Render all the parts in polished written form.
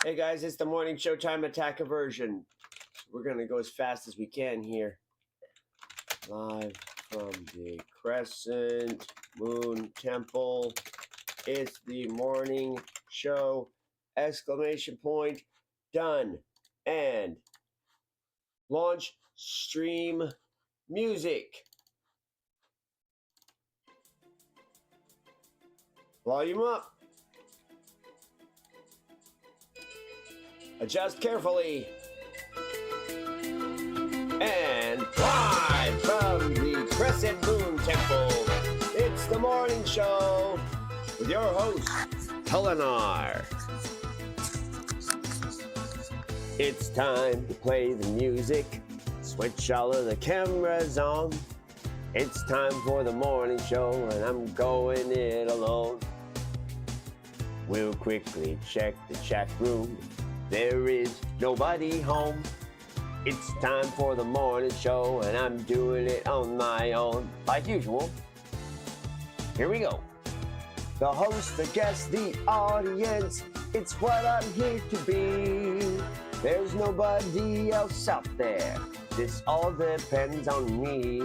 Hey guys, it's the morning showtime attack aversion. We're gonna go as fast as we can here. Live from the Crescent Moon Temple. It's the morning show! Exclamation point. Done. And launch stream music. Volume up. Adjust carefully. And live from the Crescent Moon Temple, it's the morning show with your host, Tolinar. It's time to play the music, switch all of the cameras on. It's time for the morning show and I'm going it alone. We'll quickly check the chat room. There is nobody home. It's time for the morning show and I'm doing it on my own. Like usual. Here we go. The host, the guest, the audience. It's what I'm here to be. There's nobody else out there. This all depends on me.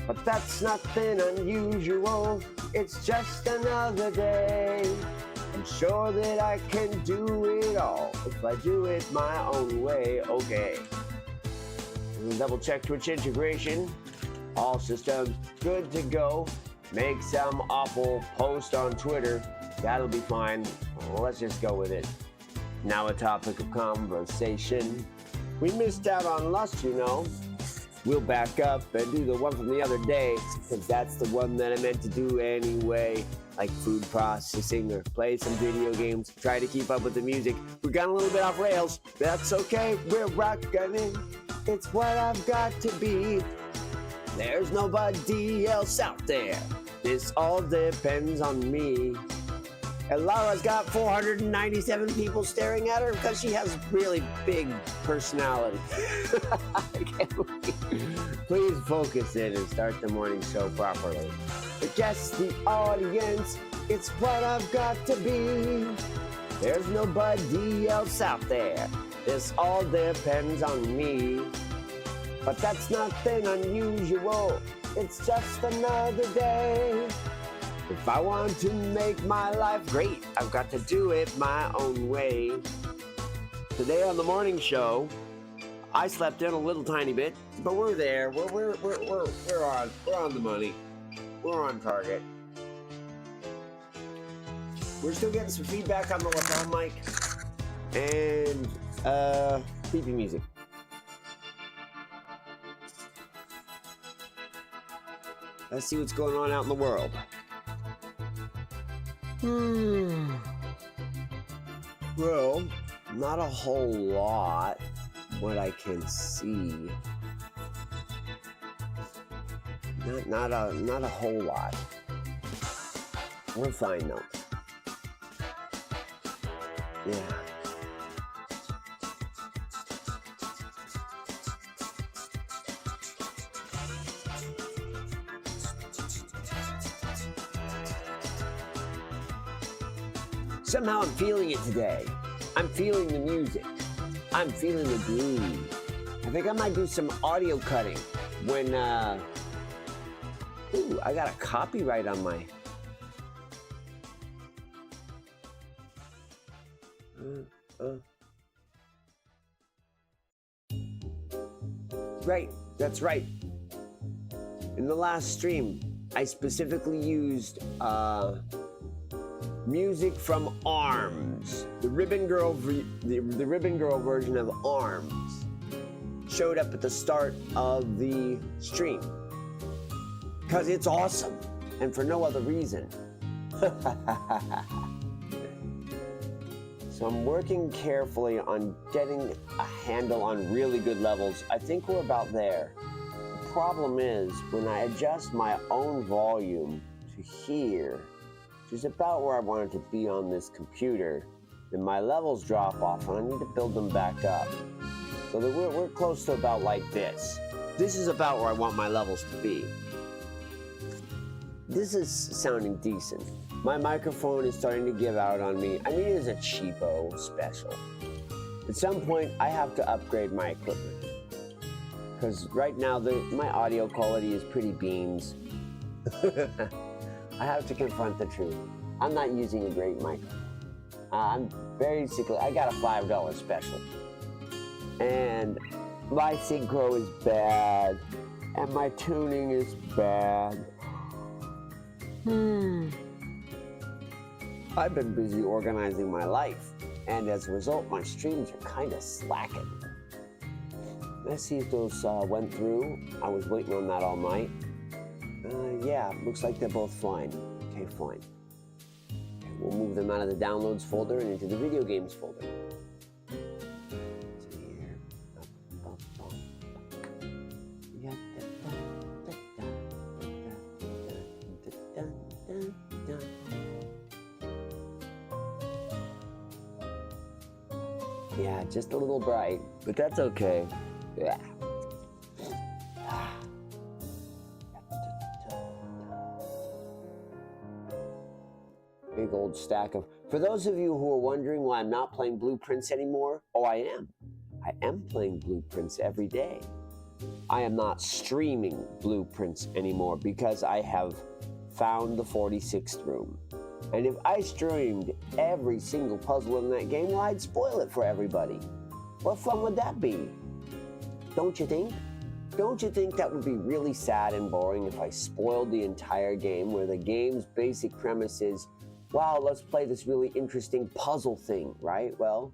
But that's nothing unusual. It's just another day. I'm sure that I can do it all if I do it my own way. Okay. Double check Twitch integration. All systems good to go. Make some awful post on Twitter. That'll be fine. Let's just go with it. Now a topic of conversation. We missed out on Lust, you know. We'll back up and do the one from the other day, because that's the one that I meant to do anyway. Like food processing or play some video games, try to keep up with the music. We got a little bit off rails. That's okay, we're rocking it. It's what I've got to be. There's nobody else out there. This all depends on me. And Laura's got 497 people staring at her because she has really big personality. I can't believe. Please focus in and start the morning show properly. The guests, the audience, it's what I've got to be. There's nobody else out there. This all depends on me. But that's nothing unusual. It's just another day. If I want to make my life great, I've got to do it my own way. Today on the morning show, I slept in a little tiny bit, but we're there. We're on the money. We're on target. We're still getting some feedback on the lapel mic and creepy music. Let's see what's going on out in the world. Well, not a whole lot, what I can see. Not a whole lot. We're fine though. Yeah. Somehow I'm feeling it today. I'm feeling the music. I'm feeling the groove. I think I might do some audio cutting when, ooh, I got a copyright on my... Right, that's right. In the last stream, I specifically used, music from Arms. The Ribbon Girl version of Arms showed up at the start of the stream because it's awesome and for no other reason. So I'm working carefully on getting a handle on really good levels. I think we're about there. The problem is when I adjust my own volume to here, which is about where I want it to be on this computer, then my levels drop off and I need to build them back up. So that we're close to about like this. This is about where I want my levels to be. This is sounding decent. My microphone is starting to give out on me. I mean, it is a cheapo special. At some point, I have to upgrade my equipment. Because right now, my audio quality is pretty beans. I have to confront the truth. I'm not using a great microphone. I'm basically, I got a $5 special. And my synchro is bad. And my tuning is bad. I've been busy organizing my life. And as a result, my streams are kind of slacking. Let's see if those went through. I was waiting on that all night. Yeah, looks like they're both fine. Okay, fine. Okay, we'll move them out of the downloads folder and into the video games folder. Yeah, just a little bright, but that's okay. Yeah. Big old stack of... For those of you who are wondering why I'm not playing Blueprints anymore, oh, I am. I am playing Blueprints every day. I am not streaming Blueprints anymore because I have found the 46th room. And if I streamed every single puzzle in that game, well, I'd spoil it for everybody. What fun would that be? Don't you think? Don't you think that would be really sad and boring if I spoiled the entire game, where the game's basic premise is, wow, let's play this really interesting puzzle thing, right? Well,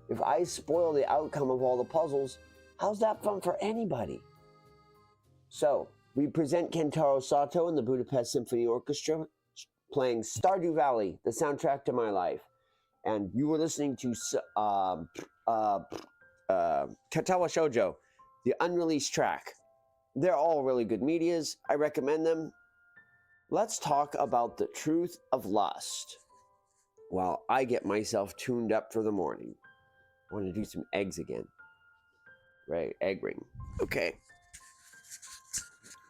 if I spoil the outcome of all the puzzles, how's that fun for anybody? So, we present Kentaro Sato and the Budapest Symphony Orchestra playing Stardew Valley, the soundtrack to my life. And you were listening to Katawa Shoujo, the unreleased track. They're all really good medias. I recommend them. Let's talk about the truth of lust while I get myself tuned up for the morning. I want to do some eggs again. Right, egg ring. Okay.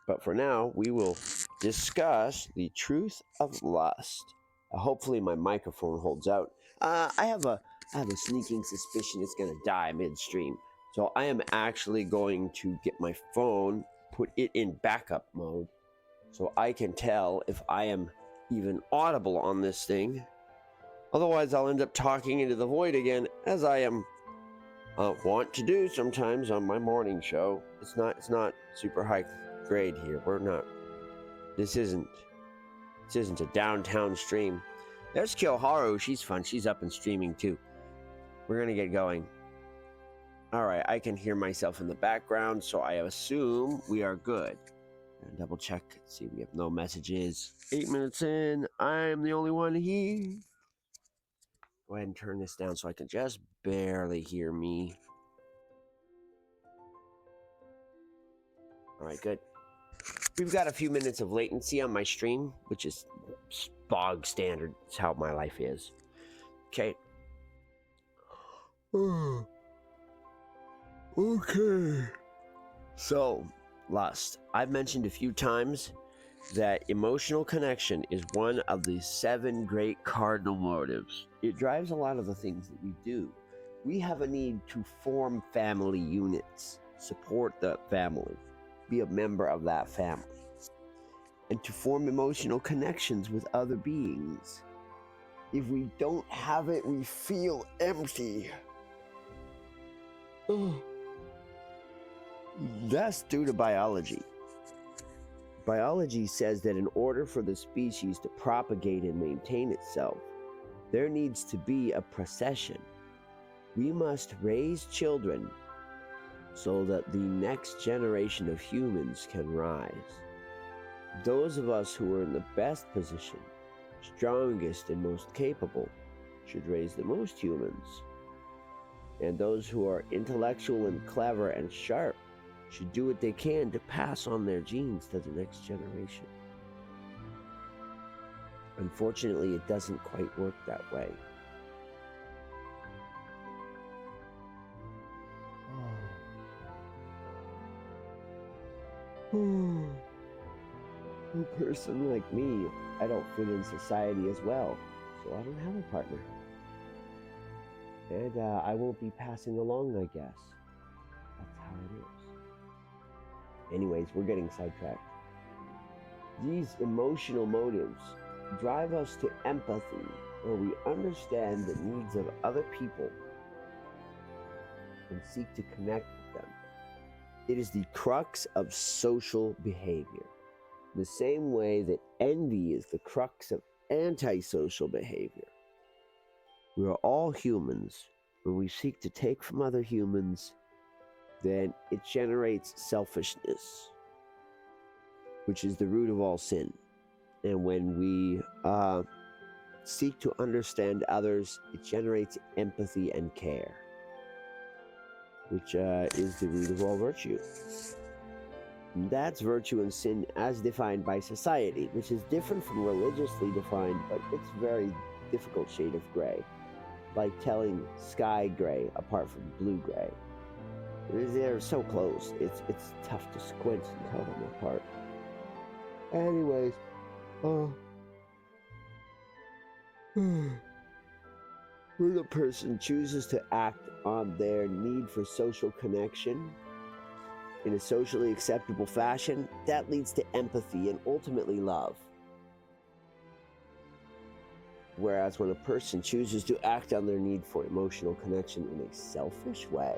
But for now, we will discuss the truth of lust. Hopefully my microphone holds out. I have a sneaking suspicion it's going to die midstream. So I am actually going to get my phone, put it in backup mode, so I can tell if I am even audible on this thing. Otherwise, I'll end up talking into the void again, as I am want to do sometimes on my morning show. It's not super high grade here. This isn't a downtown stream. There's Kyoharu. She's fun. She's up and streaming too. We're gonna get going. All right, I can hear myself in the background, so I assume we are good. And double check. See, we have no messages. 8 minutes in. I'm the only one here. Go ahead and turn this down so I can just barely hear me. All right, good. We've got a few minutes of latency on my stream, which is bog standard. It's how my life is. Okay. Okay. So, lust. I've mentioned a few times that emotional connection is one of the 7 great cardinal motives. It drives a lot of the things that we do. We have a need to form family units, support the family, be a member of that family, and to form emotional connections with other beings. If we don't have it, we feel empty. That's due to biology. Biology says that in order for the species to propagate and maintain itself, there needs to be a procession. We must raise children so that the next generation of humans can rise. Those of us who are in the best position, strongest and most capable, should raise the most humans. And those who are intellectual and clever and sharp should do what they can to pass on their genes to the next generation. Unfortunately, it doesn't quite work that way. A person like me, I don't fit in society as well, so I don't have a partner. And I won't be passing along, I guess. That's how it is. Anyways, we're getting sidetracked. These emotional motives drive us to empathy, where we understand the needs of other people and seek to connect with them. It is the crux of social behavior, the same way that envy is the crux of antisocial behavior. We are all humans. When we seek to take from other humans, then it generates selfishness, which is the root of all sin. And when we seek to understand others, it generates empathy and care, which is the root of all virtue. And that's virtue and sin as defined by society, which is different from religiously defined, but it's a very difficult shade of gray. Like telling sky gray apart from blue gray. They're so close, it's tough to squint and tell them apart. Anyways, when a person chooses to act on their need for social connection in a socially acceptable fashion, that leads to empathy and ultimately love. Whereas when a person chooses to act on their need for emotional connection in a selfish way,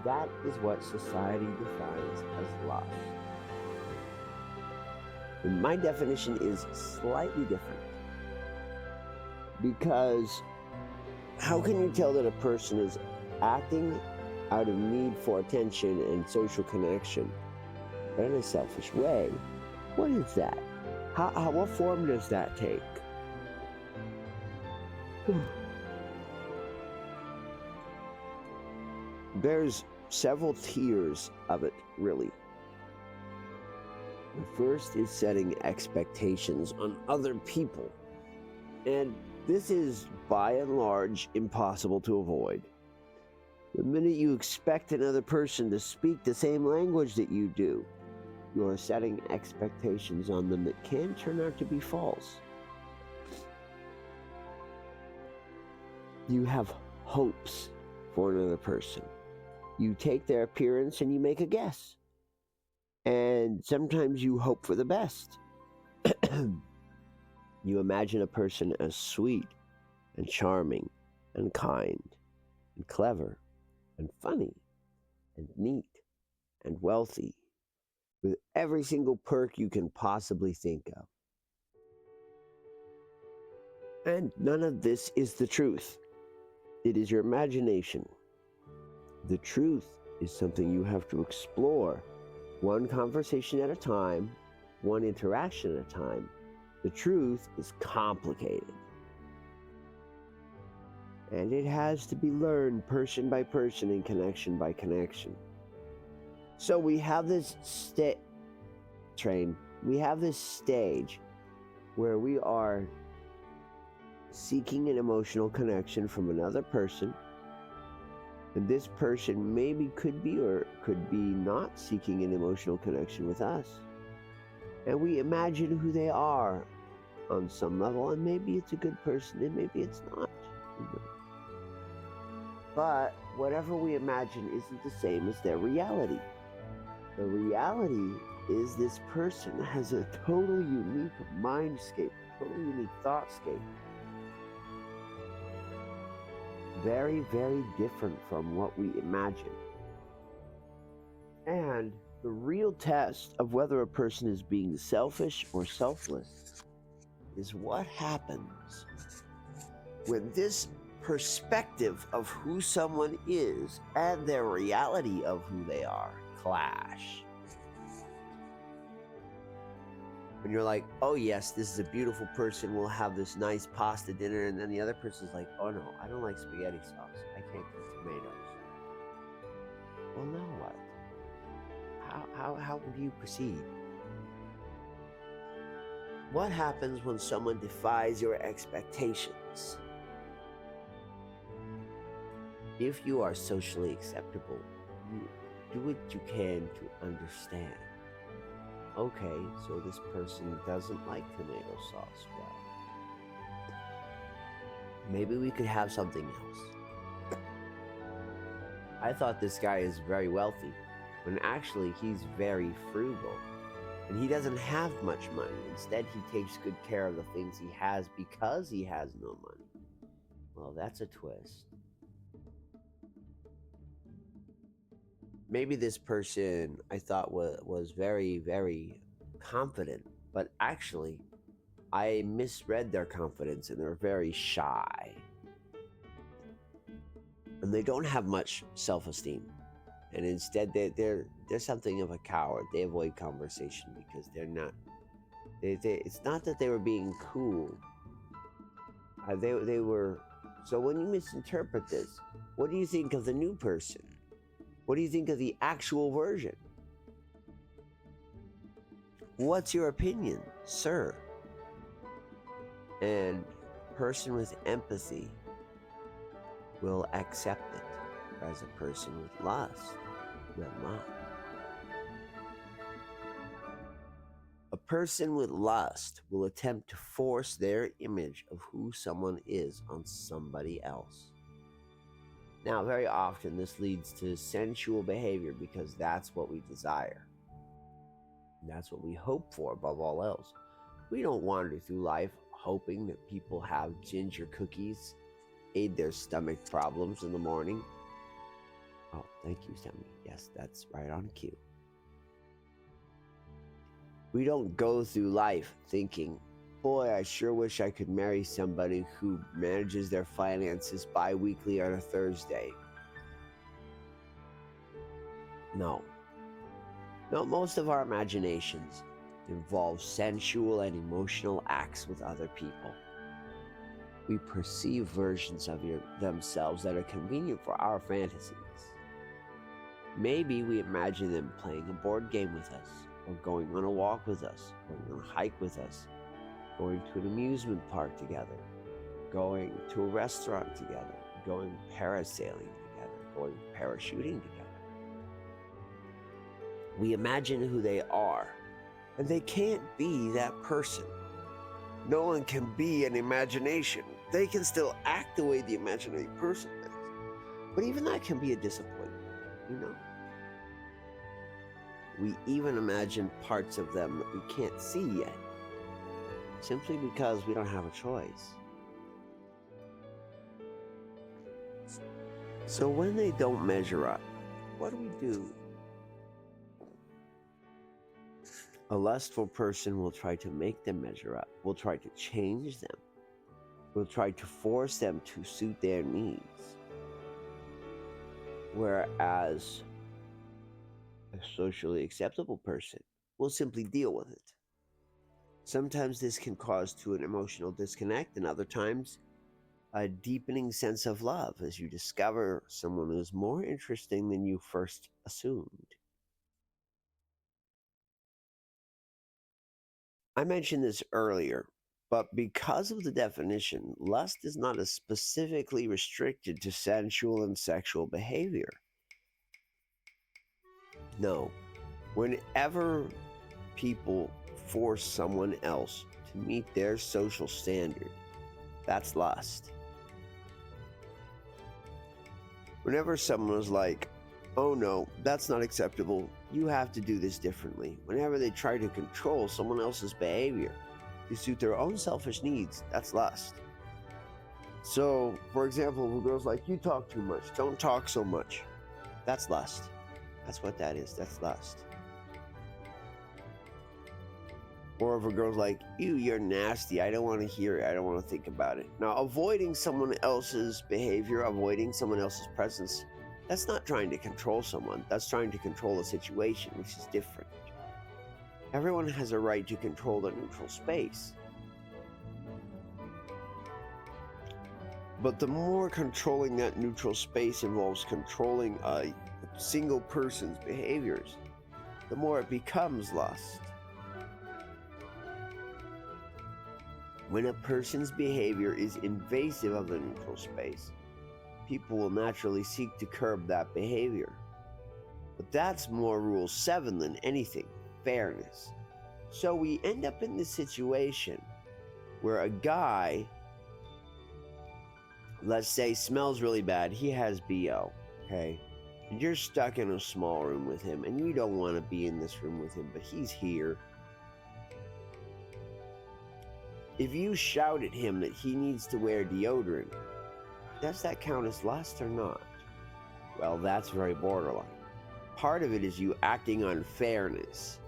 that is what society defines as lust. And my definition is slightly different. Because how can you tell that a person is acting out of need for attention and social connection, but in a selfish way? What is that? What form does that take? There's several tiers of it, really. The first is setting expectations on other people. And this is, by and large, impossible to avoid. The minute you expect another person to speak the same language that you do, you are setting expectations on them that can turn out to be false. You have hopes for another person. You take their appearance and you make a guess. And sometimes you hope for the best. You imagine a person as sweet and charming and kind and clever and funny and neat and wealthy, with every single perk you can possibly think of. And none of this is the truth. It is your imagination. The truth is something you have to explore, one conversation at a time, one interaction at a time. The truth is complicated. And it has to be learned person by person and connection by connection. So we have this we have this stage where we are seeking an emotional connection from another person. And this person maybe could be or could be not seeking an emotional connection with us. And we imagine who they are on some level, and maybe it's a good person and maybe it's not. But whatever we imagine isn't the same as their reality. The reality is this person has a totally unique mindscape, a totally unique thoughtscape. Very, very different from what we imagine. And the real test of whether a person is being selfish or selfless is what happens when this perspective of who someone is and their reality of who they are clash. When you're like, oh yes, this is a beautiful person, we'll have this nice pasta dinner, and then the other person's like, oh no, I don't like spaghetti sauce, I can't eat tomatoes. Well, now what? How do you proceed? What happens when someone defies your expectations? If you are socially acceptable, you do what you can to understand. Okay, so this person doesn't like tomato sauce. Well, maybe we could have something else. I thought this guy is very wealthy, when actually he's very frugal. And he doesn't have much money. Instead, he takes good care of the things he has because he has no money. Well, that's a twist. Maybe this person I thought was very, very confident, but actually, I misread their confidence and they're very shy. And they don't have much self esteem. And instead, they're something of a coward. They avoid conversation because they're not. It's not that they were being cool. They were. So when you misinterpret this, what do you think of the new person? What do you think of the actual version? What's your opinion, sir? And person with empathy will accept it, whereas a person with lust will not. A person with lust will attempt to force their image of who someone is on somebody else. Now, very often this leads to sensual behavior because that's what we desire. And that's what we hope for above all else. We don't wander through life hoping that people have ginger cookies aid their stomach problems in the morning. Oh, thank you, Sammy. Yes, that's right on cue. We don't go through life thinking, boy, I sure wish I could marry somebody who manages their finances bi-weekly on a Thursday. No. No, most of our imaginations involve sensual and emotional acts with other people. We perceive versions of themselves that are convenient for our fantasies. Maybe we imagine them playing a board game with us, or going on a walk with us, going on a hike with us, going to an amusement park together, going to a restaurant together, going parasailing together, going parachuting together. We imagine who they are, and they can't be that person. No one can be an imagination. They can still act the way the imaginary person does. But even that can be a disappointment, you know? We even imagine parts of them that we can't see yet, simply because we don't have a choice. So when they don't measure up, what do we do? A lustful person will try to make them measure up, will try to change them, will try to force them to suit their needs. Whereas a socially acceptable person will simply deal with it. Sometimes this can cause to an emotional disconnect, and other times a deepening sense of love as you discover someone who is more interesting than you first assumed. I mentioned this earlier, but because of the definition, lust is not as specifically restricted to sensual and sexual behavior. No, whenever people force someone else to meet their social standard, that's lust. Whenever someone is like, oh no, that's not acceptable, you have to do this differently. Whenever they try to control someone else's behavior to suit their own selfish needs, that's lust. So, for example, if a girl's like, you talk too much, don't talk so much, that's lust. That's what that is, that's lust. Or if a girl's like, ew, you're nasty, I don't want to hear it, I don't want to think about it. Now, avoiding someone else's behavior, avoiding someone else's presence, that's not trying to control someone, that's trying to control a situation, which is different. Everyone has a right to control their neutral space. But the more controlling that neutral space involves controlling a single person's behaviors, the more it becomes lust. When a person's behavior is invasive of the neutral space, people will naturally seek to curb that behavior. But that's more Rule 7 than anything, fairness. So we end up in this situation where a guy, let's say, smells really bad. He has BO, okay? And you're stuck in a small room with him, and you don't want to be in this room with him, but he's here. If you shout at him that he needs to wear deodorant, does that count as lust or not? Well, that's very borderline. Part of it is you acting on fairness.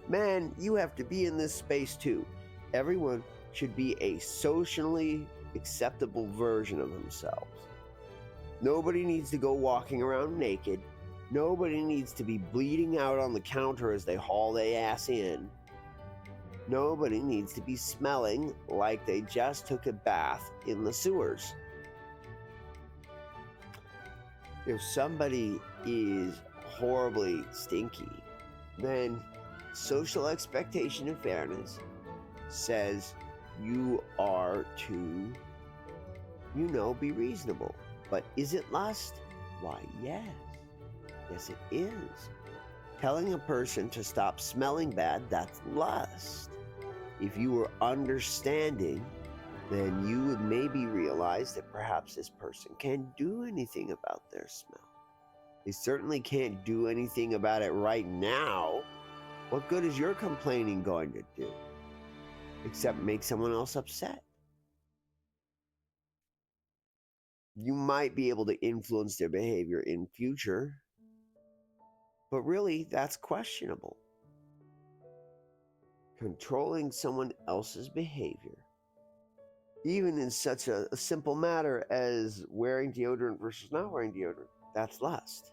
Man, you have to be in this space too. Everyone should be a socially acceptable version of themselves. Nobody needs to go walking around naked. Nobody needs to be bleeding out on the counter as they haul their ass in. Nobody needs to be smelling like they just took a bath in the sewers. If somebody is horribly stinky, then social expectation and fairness says you are to, be reasonable. But is it lust? Why, yes. Yes, it is. Telling a person to stop smelling bad, that's lust. If you were understanding, then you would maybe realize that perhaps this person can't do anything about their smell. They certainly can't do anything about it right now. What good is your complaining going to do? Except make someone else upset. You might be able to influence their behavior in future, but really that's questionable. Controlling someone else's behavior, even in such a simple matter as wearing deodorant versus not wearing deodorant, that's lust.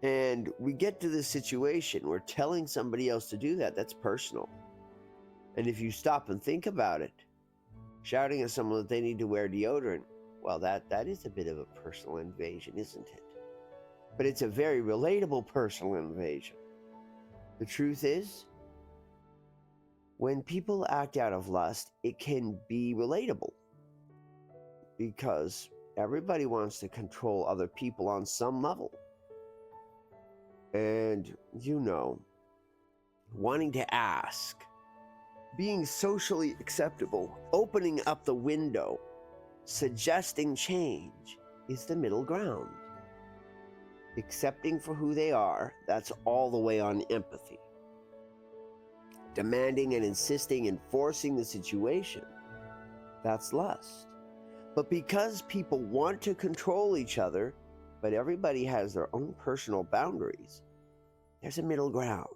And we get to this situation where telling somebody else to do that, that's personal. And if you stop and think about it, shouting at someone that they need to wear deodorant, well, that is a bit of a personal invasion, isn't it? But it's a very relatable personal invasion. The truth is, when people act out of lust, it can be relatable because everybody wants to control other people on some level. And, wanting to ask, being socially acceptable, opening up the window, suggesting change is the middle ground. Accepting for who they are, that's all the way on empathy. Demanding and insisting and forcing the situation, that's lust. But because people want to control each other, but everybody has their own personal boundaries, there's a middle ground.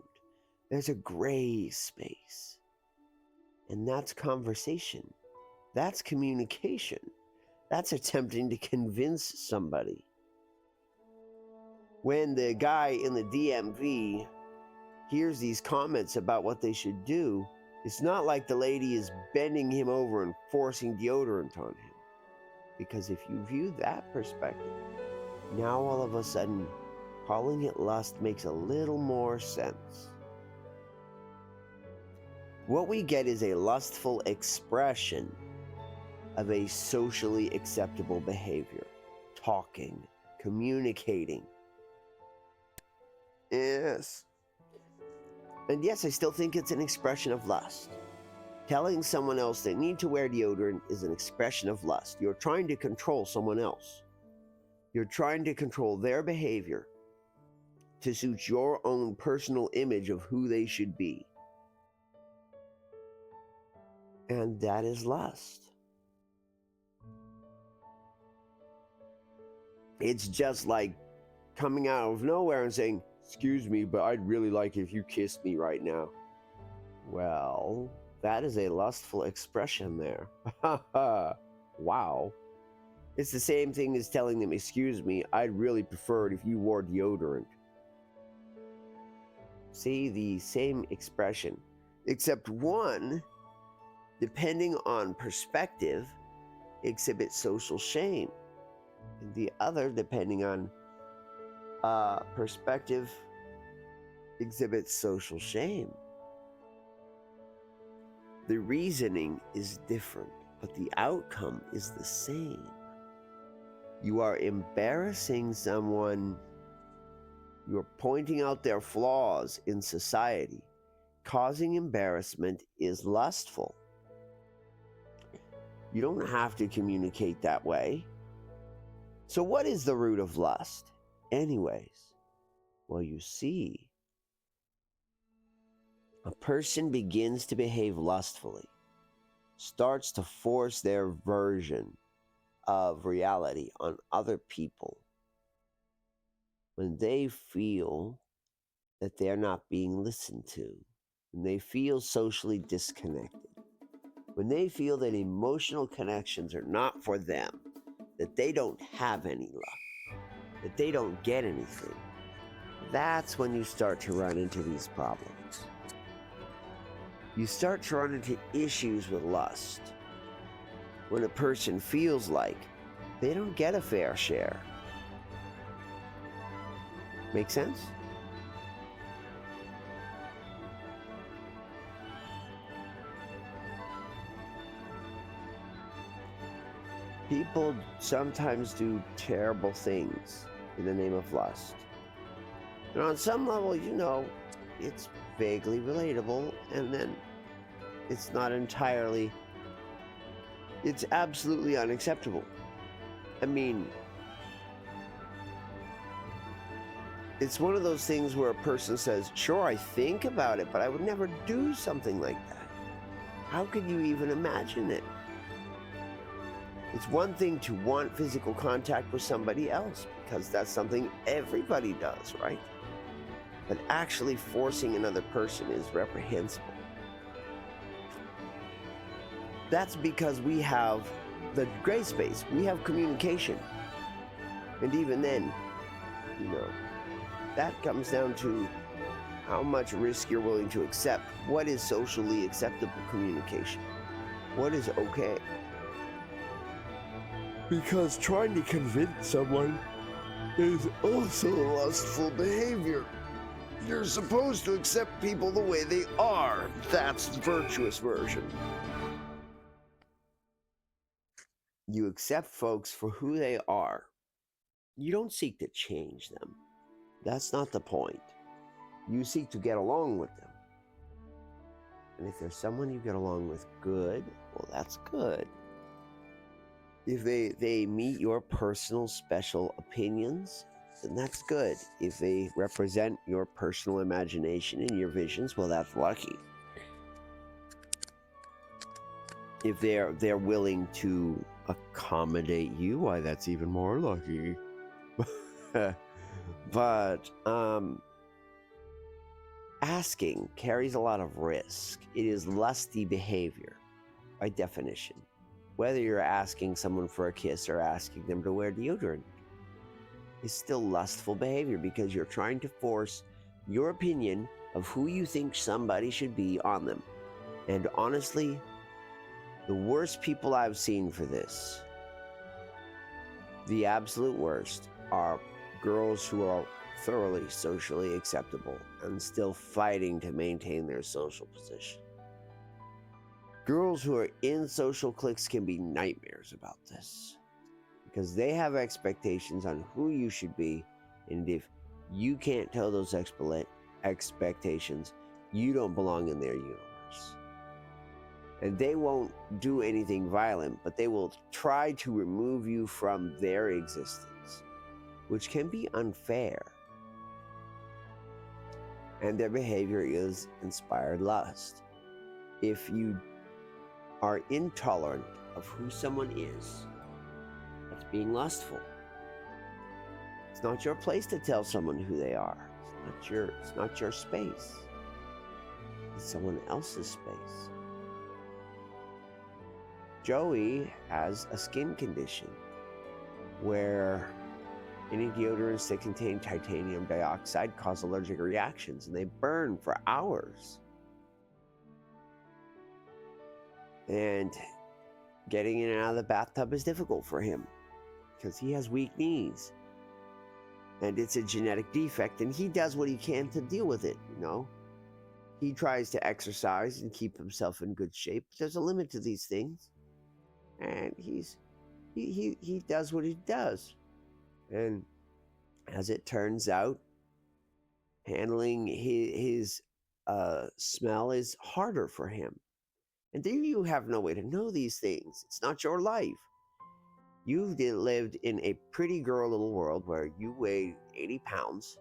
There's a gray space. And that's conversation. That's communication. That's attempting to convince somebody. When the guy in the DMV hears these comments about what they should do, it's not like the lady is bending him over and forcing deodorant on him. Because if you view that perspective, now all of a sudden, calling it lust makes a little more sense. What we get is a lustful expression of a socially acceptable behavior. Talking, communicating. Yes. And yes, I still think it's an expression of lust. Telling someone else they need to wear deodorant is an expression of lust. You're trying to control someone else. You're trying to control their behavior to suit your own personal image of who they should be. And that is lust. It's just like coming out of nowhere and saying, "Excuse me, but I'd really like it if you kissed me right now." Well, that is a lustful expression there. Wow. It's the same thing as telling them, "Excuse me, I'd really prefer it if you wore deodorant." See, the same expression, except one, depending on perspective, exhibits social shame. And the other, depending on perspective, exhibits social shame. The reasoning is different, but the outcome is the same. You are embarrassing someone You're pointing out their flaws in society. Causing embarrassment is lustful. You don't have to communicate that way. So, what is the root of lust, anyways? Well, you see, a person begins to behave lustfully, starts to force their version of reality on other people when they feel that they're not being listened to, when they feel socially disconnected, when they feel that emotional connections are not for them, that they don't have any luck, that they don't get anything. That's when you start to run into these problems. You start to run into issues with lust when a person feels like they don't get a fair share. Make sense? People sometimes do terrible things in the name of lust. And on some level, it's vaguely relatable, and then it's not entirely, it's absolutely unacceptable. I mean, it's one of those things where a person says, sure, I think about it, but I would never do something like that. How could you even imagine it? It's one thing to want physical contact with somebody else, because that's something everybody does, right? But actually forcing another person is reprehensible. That's because we have the gray space, we have communication. And even then, that comes down to how much risk you're willing to accept. What is socially acceptable communication? What is okay? Because trying to convince someone is also lustful behavior. You're supposed to accept people the way they are. That's the virtuous version. You accept folks for who they are. You don't seek to change them. That's not the point. You seek to get along with them. And if there's someone you get along with, good, well, that's good. If they meet your personal special opinions, then that's good. If they represent your personal imagination and your visions, well, that's lucky. If they're willing to accommodate you, why, that's even more lucky. But asking carries a lot of risk. It is lusty behavior by definition. Whether you're asking someone for a kiss or asking them to wear deodorant is still lustful behavior, because you're trying to force your opinion of who you think somebody should be on them. And honestly, the worst people I've seen for this, the absolute worst, are girls who are thoroughly socially acceptable and still fighting to maintain their social position. Girls who are in social cliques can be nightmares about this, because they have expectations on who you should be, and if you can't tell those expectations, you don't belong in their universe. And they won't do anything violent, but they will try to remove you from their existence, which can be unfair. And their behavior is inspired lust. If you are intolerant of who someone is, that's being lustful. It's not your place to tell someone who they are. It's not your space. It's someone else's space. Joey has a skin condition where any deodorants that contain titanium dioxide cause allergic reactions, and they burn for hours. And getting in and out of the bathtub is difficult for him because he has weak knees. And it's a genetic defect, and he does what he can to deal with it, He tries to exercise and keep himself in good shape. There's a limit to these things. And he does what he does. And as it turns out, Handling his smell is harder for him. And there you have no way to know these things. It's not your life. You've lived in a pretty girl little world where you weigh 80 pounds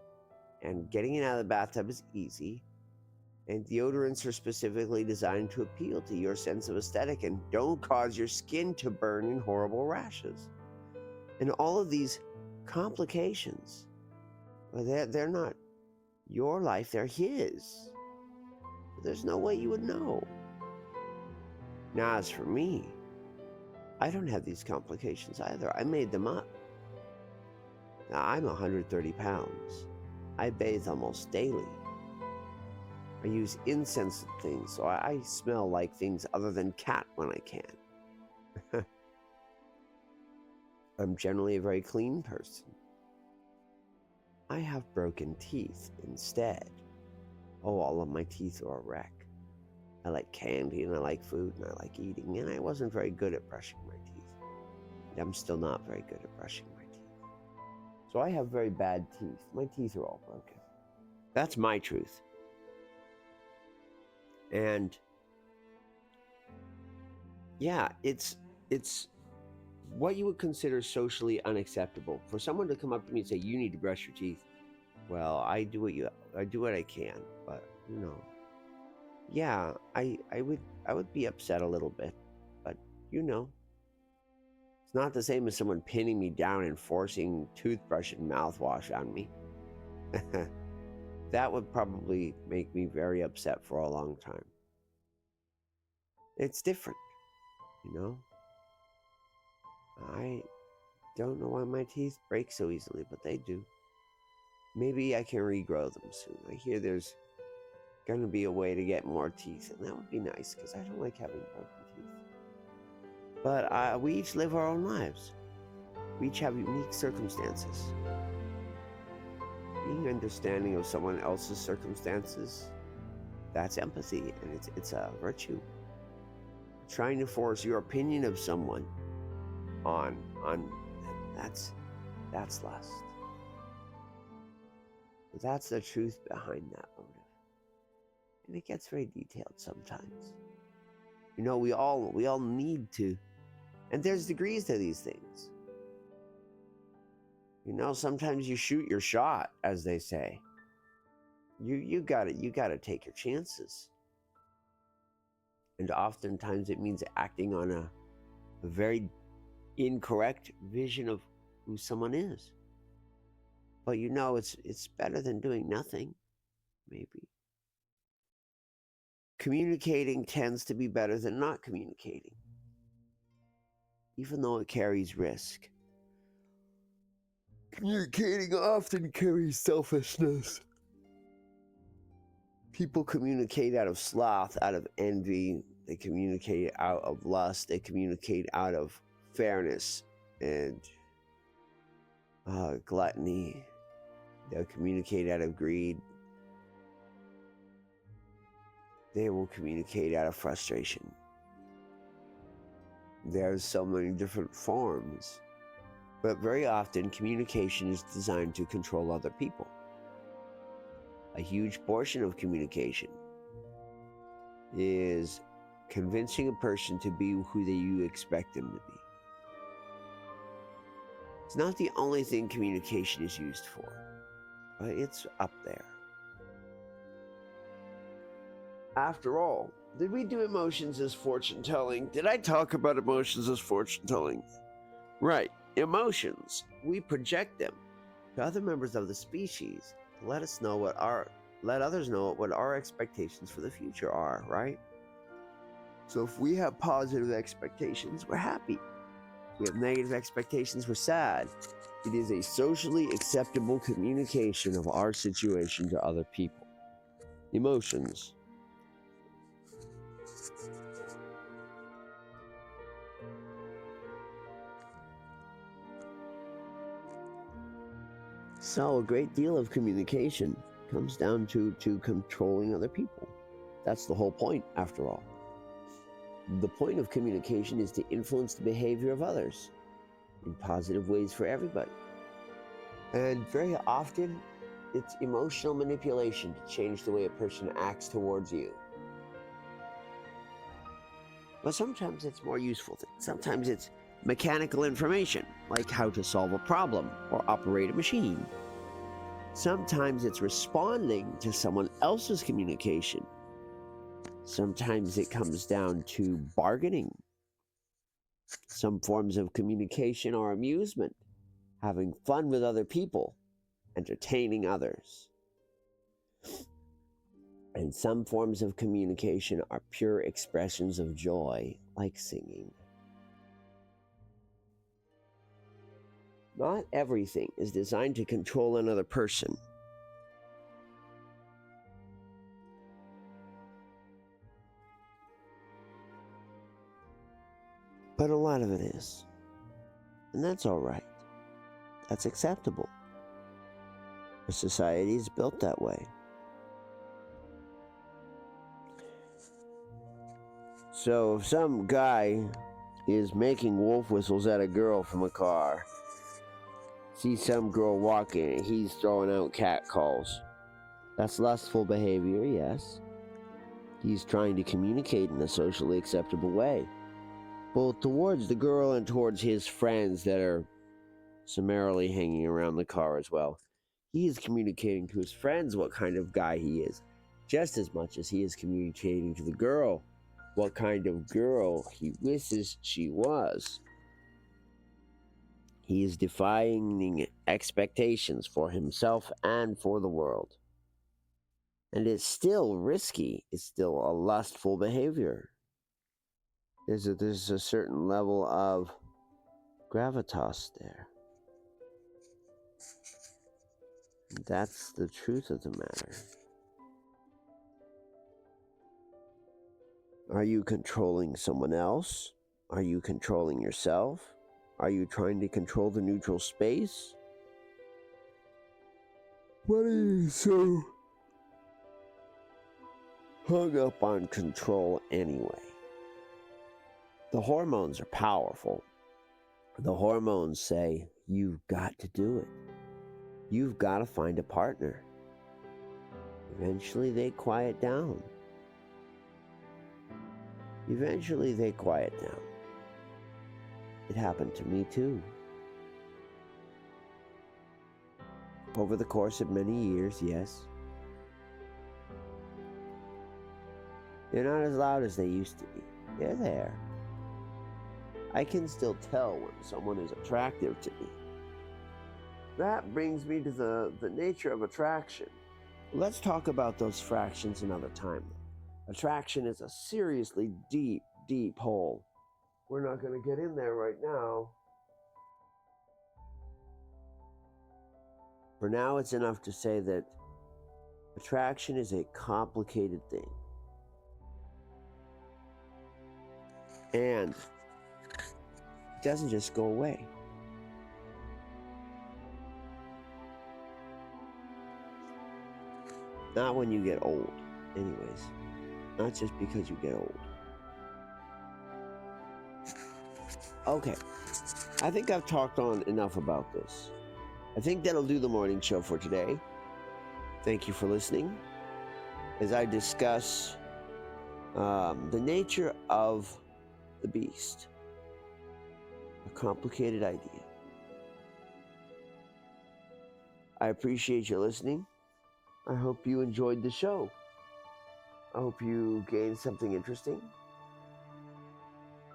and getting it out of the bathtub is easy. And deodorants are specifically designed to appeal to your sense of aesthetic and don't cause your skin to burn in horrible rashes. And all of these complications, well, they're not your life, they're his. There's no way you would know. Now, as for me, I don't have these complications either. I made them up. Now, I'm 130 pounds. I bathe almost daily. I use incense and things, so I smell like things other than cat when I can. I'm generally a very clean person. I have broken teeth instead. Oh, all of my teeth are a wreck. I like candy and I like food and I like eating, and I wasn't very good at brushing my teeth. And I'm still not very good at brushing my teeth. So I have very bad teeth. My teeth are all broken. That's my truth. And yeah, it's what you would consider socially unacceptable. For someone to come up to me and say, you need to brush your teeth. Well, I do what I can, but yeah, I would be upset a little bit, but it's not the same as someone pinning me down and forcing toothbrush and mouthwash on me. That would probably make me very upset for a long time. It's different, I don't know why my teeth break so easily, but they do. Maybe I can regrow them soon. I hear there's going to be a way to get more teeth, and that would be nice because I don't like having broken teeth. But we each live our own lives. We each have unique circumstances. Being understanding of someone else's circumstances, that's empathy, and it's a virtue. Trying to force your opinion of someone on that's lust. But that's the truth behind that motive. And it gets very detailed sometimes. We all need to, and there's degrees to these things. Sometimes you shoot your shot, as they say. You gotta take your chances. And oftentimes it means acting on a very incorrect vision of who someone is. But it's better than doing nothing, maybe. Communicating tends to be better than not communicating, even though it carries risk. Communicating often carries selfishness. People communicate out of sloth, out of envy. They communicate out of lust. They communicate out of fairness and gluttony. They'll communicate out of greed. They will communicate out of frustration. There's so many different forms, but very often communication is designed to control other people. A huge portion of communication is convincing a person to be who you expect them to be. It's not the only thing communication is used for, but it's up there. After all, did we do emotions as fortune telling? Did I talk about emotions as fortune telling? Right, emotions. We project them to other members of the species to let others know what our expectations for the future are, right? So if we have positive expectations, we're happy. If we have negative expectations, we're sad. It is a socially acceptable communication of our situation to other people. Emotions. So a great deal of communication comes down to controlling other people. That's the whole point, after all. The point of communication is to influence the behavior of others in positive ways for everybody. And very often, It's emotional manipulation to change the way a person acts towards you. But sometimes it's more useful things. Sometimes it's mechanical information, like how to solve a problem or operate a machine. Sometimes it's responding to someone else's communication. Sometimes it comes down to bargaining. Some forms of communication are amusement, having fun with other people, entertaining others. And some forms of communication are pure expressions of joy, like singing. Not everything is designed to control another person. But a lot of it is. And that's all right. That's acceptable. Our society is built that way. So if some guy is making wolf whistles at a girl from a car, sees some girl walking and he's throwing out cat calls, that's lustful behavior, yes. He's trying to communicate in a socially acceptable way, both towards the girl and towards his friends that are summarily hanging around the car as well. He is communicating to his friends what kind of guy he is, just as much as he is communicating to the girl what kind of girl he wishes she was. He is defining expectations for himself and for the world. And it's still risky. It's still a lustful behavior. There's a certain level of gravitas there. And that's the truth of the matter. Are you controlling someone else? Are you controlling yourself? Are you trying to control the neutral space? What are you so hung up on control anyway? The hormones are powerful. The hormones say, you've got to do it. You've got to find a partner. Eventually they quiet down. Eventually they quiet down. It happened to me too. Over the course of many years, yes. They're not as loud as they used to be. They're there. I can still tell when someone is attractive to me. That brings me to the nature of attraction. Let's talk about those fractions another time. Attraction is a seriously deep, deep hole. We're not going to get in there right now. For now, it's enough to say that attraction is a complicated thing. And it doesn't just go away. Not when you get old, anyways. Not just because you get old. Okay, I think I've talked on enough about this. I think that'll do the morning show for today. Thank you for listening as I discuss the nature of the beast. A complicated idea. I appreciate you listening. I hope you enjoyed the show. I hope you gained something interesting.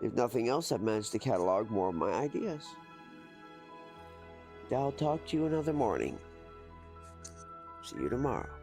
If nothing else, I've managed to catalog more of my ideas. I'll talk to you another morning. See you tomorrow.